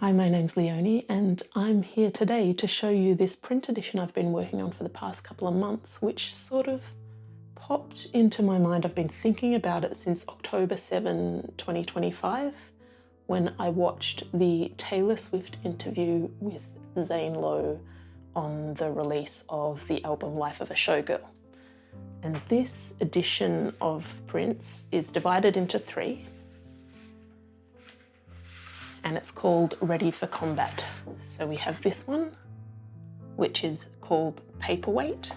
Hi, my name's Leonie and I'm here today to show you this print edition I've been working on for the past couple of months, which sort of popped into my mind. I've been thinking about it since October 7, 2025, when I watched the Taylor Swift interview with Zane Lowe on the release of the album Life of a Showgirl. And this edition of prints is divided into three, and it's called Ready for Combat. So we have this one, which is called Paperweight.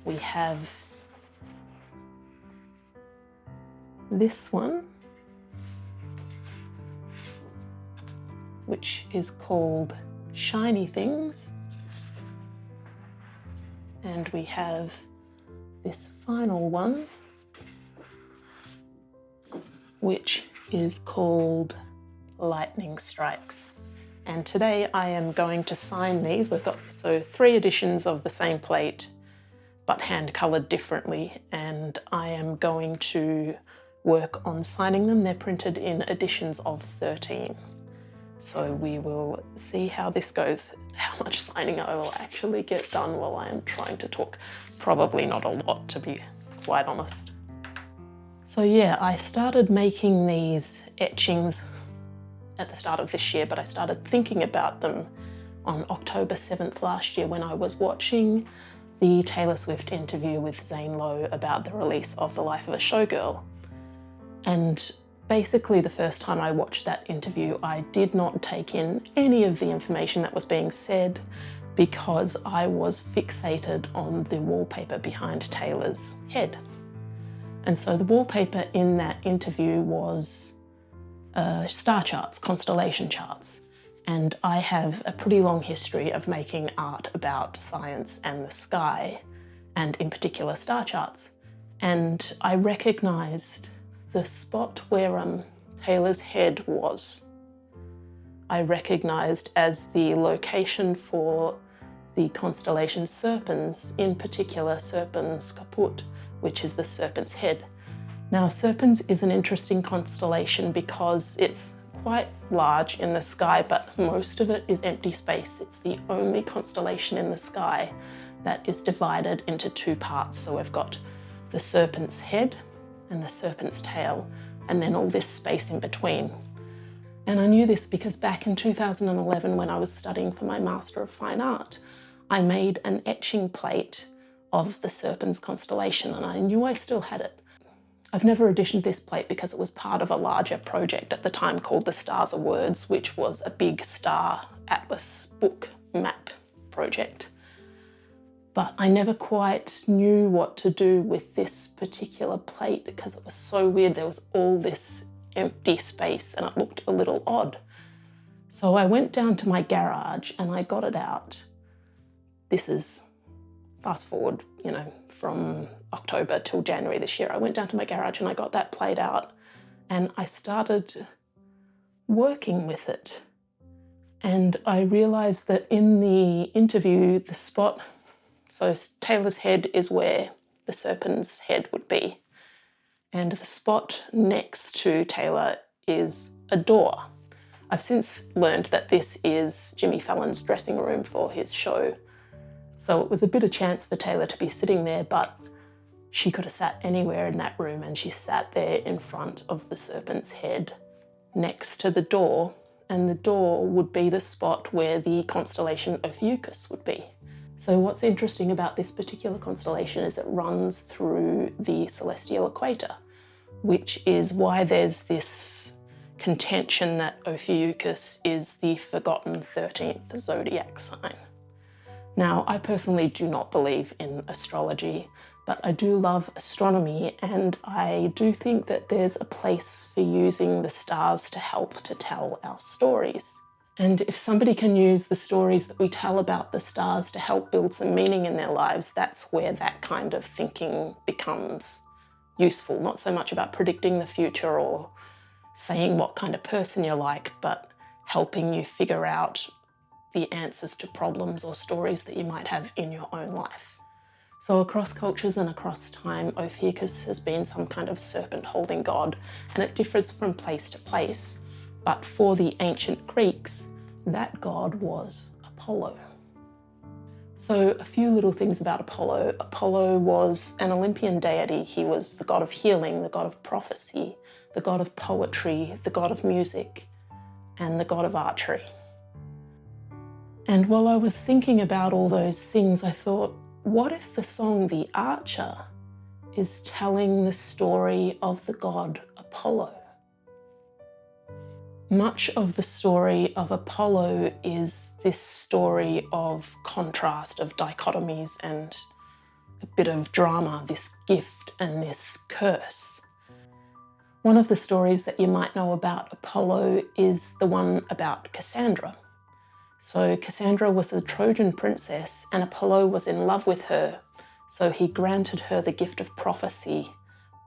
We have this one, which is called Shiny Things. And we have this final one, which is called Lightning Strikes. And today I am going to sign these. We've got three editions of the same plate, but hand colored differently. And I am going to work on signing them. They're printed in editions of 13. So we will see how this goes, how much signing I will actually get done while I am trying to talk. Probably not a lot, to be quite honest. So yeah, I started making these etchings at the start of this year, but I started thinking about them on October 7th last year when I was watching the Taylor Swift interview with Zane Lowe about the release of The Life of a Showgirl. And basically the first time I watched that interview, I did not take in any of the information that was being said because I was fixated on the wallpaper behind Taylor's head. And so the wallpaper in that interview was star charts, constellation charts. And I have a pretty long history of making art about science and the sky, and in particular star charts. And I recognised the spot where Taylor's head was. I recognised as the location for the constellation Serpens, in particular Serpens caput, which is the serpent's head. Now, Serpens is an interesting constellation because it's quite large in the sky, but most of it is empty space. It's the only constellation in the sky that is divided into two parts. So we've got the serpent's head and the serpent's tail, and then all this space in between. And I knew this because back in 2011, when I was studying for my Master of Fine Art, I made an etching plate of the Serpens constellation, and I knew I still had it. I've never editioned this plate because it was part of a larger project at the time called The Stars Are Words, which was a big star atlas book map project. But I never quite knew what to do with this particular plate because it was so weird. There was all this empty space and it looked a little odd. So I went down to my garage and I got it out. This is fast forward, from October till January this year. I went down to my garage and I got that plate out and I started working with it. And I realized that in the interview, the spot, so Taylor's head is where the serpent's head would be. And the spot next to Taylor is a door. I've since learned that this is Jimmy Fallon's dressing room for his show. So it was a bit of chance for Taylor to be sitting there, but she could have sat anywhere in that room, and she sat there in front of the serpent's head next to the door, and the door would be the spot where the constellation Ophiuchus would be. So what's interesting about this particular constellation is it runs through the celestial equator, which is why there's this contention that Ophiuchus is the forgotten 13th zodiac sign. Now, I personally do not believe in astrology, but I do love astronomy, and I do think that there's a place for using the stars to help to tell our stories. And if somebody can use the stories that we tell about the stars to help build some meaning in their lives, that's where that kind of thinking becomes useful. Not so much about predicting the future or saying what kind of person you're like, but helping you figure out the answers to problems or stories that you might have in your own life. So across cultures and across time, Ophiuchus has been some kind of serpent-holding god, and it differs from place to place. But for the ancient Greeks, that god was Apollo. So a few little things about Apollo. Apollo was an Olympian deity. He was the god of healing, the god of prophecy, the god of poetry, the god of music, and the god of archery. And while I was thinking about all those things, I thought, what if the song The Archer is telling the story of the god Apollo? Much of the story of Apollo is this story of contrast, of dichotomies and a bit of drama, this gift and this curse. One of the stories that you might know about Apollo is the one about Cassandra. So Cassandra was a Trojan princess and Apollo was in love with her, so he granted her the gift of prophecy,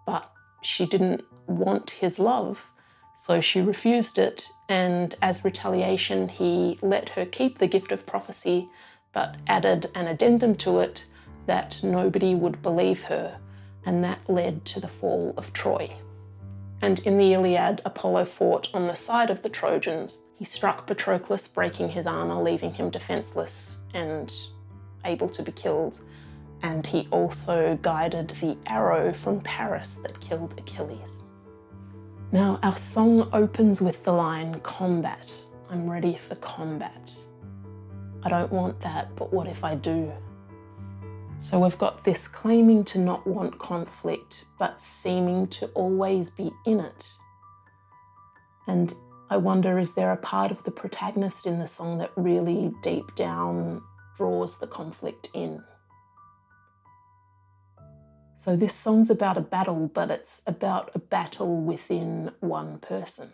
but she didn't want his love, so she refused it, and as retaliation he let her keep the gift of prophecy, but added an addendum to it that nobody would believe her, and that led to the fall of Troy. And in the Iliad, Apollo fought on the side of the Trojans. He struck Patroclus, breaking his armor, leaving him defenseless and able to be killed. And he also guided the arrow from Paris that killed Achilles. Now, our song opens with the line, "Combat. I'm ready for combat." I don't want that, but what if I do? So we've got this claiming to not want conflict, but seeming to always be in it. And I wonder, is there a part of the protagonist in the song that really deep down draws the conflict in? So this song's about a battle, but it's about a battle within one person.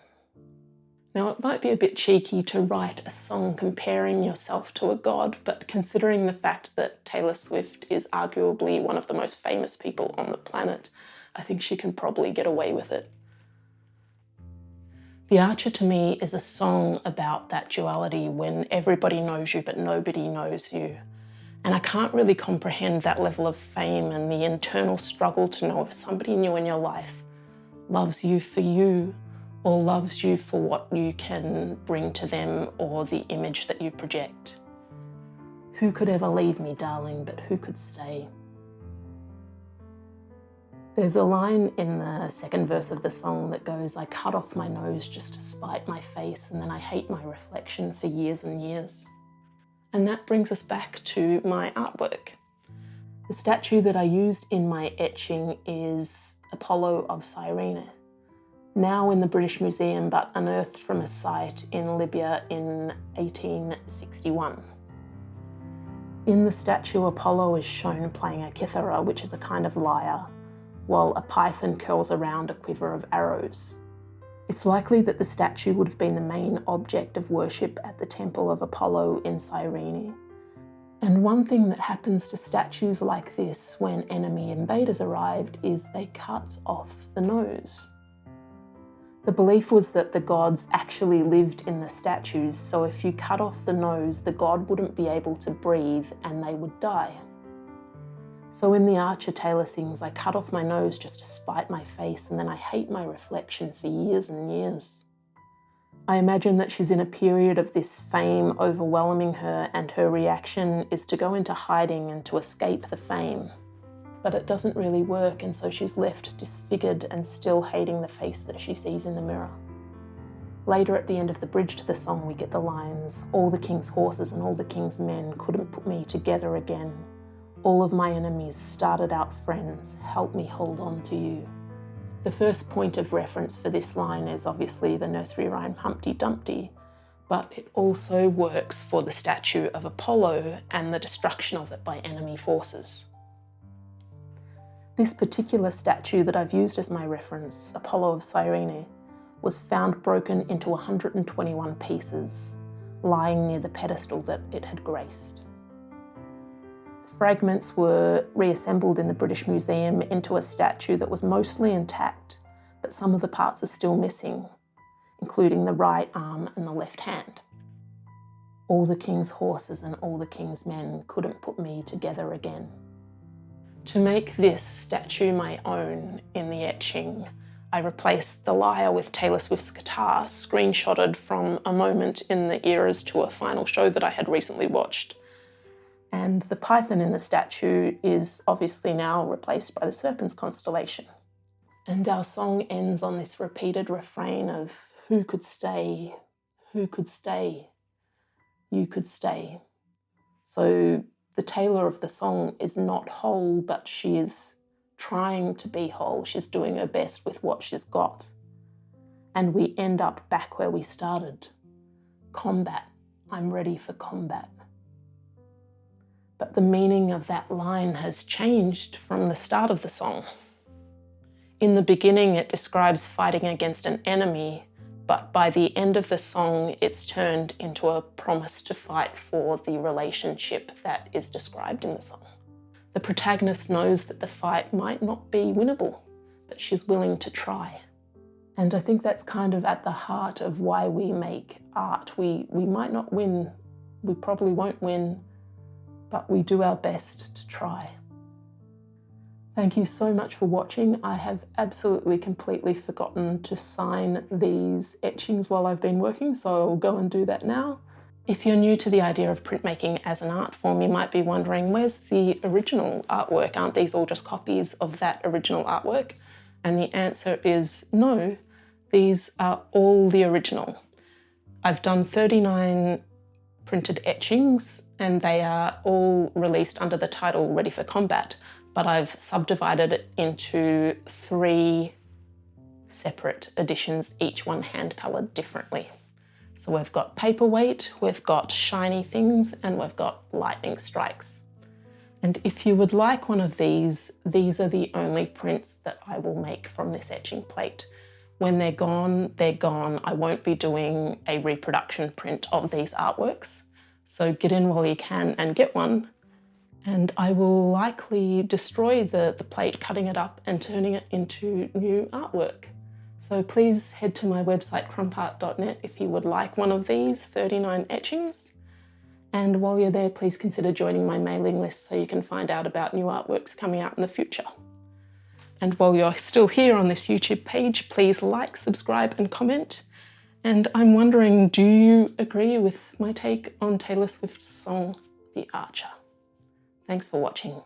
Now, it might be a bit cheeky to write a song comparing yourself to a god, but considering the fact that Taylor Swift is arguably one of the most famous people on the planet, I think she can probably get away with it. The Archer to me is a song about that duality when everybody knows you but nobody knows you. And I can't really comprehend that level of fame and the internal struggle to know if somebody new in your life loves you for you or loves you for what you can bring to them or the image that you project. Who could ever leave me, darling, but who could stay? There's a line in the second verse of the song that goes, "I cut off my nose just to spite my face, and then I hate my reflection for years and years." And that brings us back to my artwork. The statue that I used in my etching is Apollo of Cyrene, now in the British Museum, but unearthed from a site in Libya in 1861. In the statue, Apollo is shown playing a kithara, which is a kind of lyre, while a python curls around a quiver of arrows. It's likely that the statue would have been the main object of worship at the temple of Apollo in Cyrene. And one thing that happens to statues like this when enemy invaders arrived is they cut off the nose. The belief was that the gods actually lived in the statues, so if you cut off the nose, the god wouldn't be able to breathe and they would die. So in The Archer, Taylor sings, "I cut off my nose just to spite my face, and then I hate my reflection for years and years." I imagine that she's in a period of this fame overwhelming her, and her reaction is to go into hiding and to escape the fame. But it doesn't really work, and so she's left disfigured and still hating the face that she sees in the mirror. Later, at the end of the bridge to the song, we get the lines, "All the king's horses and all the king's men couldn't put me together again. All of my enemies started out friends, help me hold on to you." The first point of reference for this line is obviously the nursery rhyme Humpty Dumpty, but it also works for the statue of Apollo and the destruction of it by enemy forces. This particular statue that I've used as my reference, Apollo of Cyrene, was found broken into 121 pieces, lying near the pedestal that it had graced. Fragments were reassembled in the British Museum into a statue that was mostly intact, but some of the parts are still missing, including the right arm and the left hand. All the king's horses and all the king's men couldn't put me together again. To make this statue my own in the etching, I replaced the lyre with Taylor Swift's guitar, screenshotted from a moment in the Eras Tour final show that I had recently watched. And the python in the statue is obviously now replaced by the Serpens constellation. And our song ends on this repeated refrain of who could stay, who could stay, you could stay. So the Taylor of the song is not whole, but she is trying to be whole. She's doing her best with what she's got. And we end up back where we started. Combat. I'm ready for combat. But the meaning of that line has changed from the start of the song. In the beginning, it describes fighting against an enemy, but by the end of the song, it's turned into a promise to fight for the relationship that is described in the song. The protagonist knows that the fight might not be winnable, but she's willing to try. And I think that's kind of at the heart of why we make art. We might not win, we probably won't win, but we do our best to try. Thank you so much for watching. I have absolutely completely forgotten to sign these etchings while I've been working, so I'll go and do that now. If you're new to the idea of printmaking as an art form, you might be wondering, where's the original artwork? Aren't these all just copies of that original artwork? And the answer is no, these are all the original. I've done 39 printed etchings and they are all released under the title Ready for Combat, but I've subdivided it into 3 separate editions, each one hand-coloured differently. So we've got paperweight, we've got shiny things, and we've got lightning strikes. And if you would like one of these are the only prints that I will make from this etching plate. When they're gone, they're gone. I won't be doing a reproduction print of these artworks. So get in while you can and get one. And I will likely destroy the plate, cutting it up and turning it into new artwork. So please head to my website crumpart.net if you would like one of these 39 etchings. And while you're there, please consider joining my mailing list so you can find out about new artworks coming out in the future. And while you're still here on this YouTube page, please like, subscribe and comment. And I'm wondering, do you agree with my take on Taylor Swift's song, The Archer? Thanks for watching.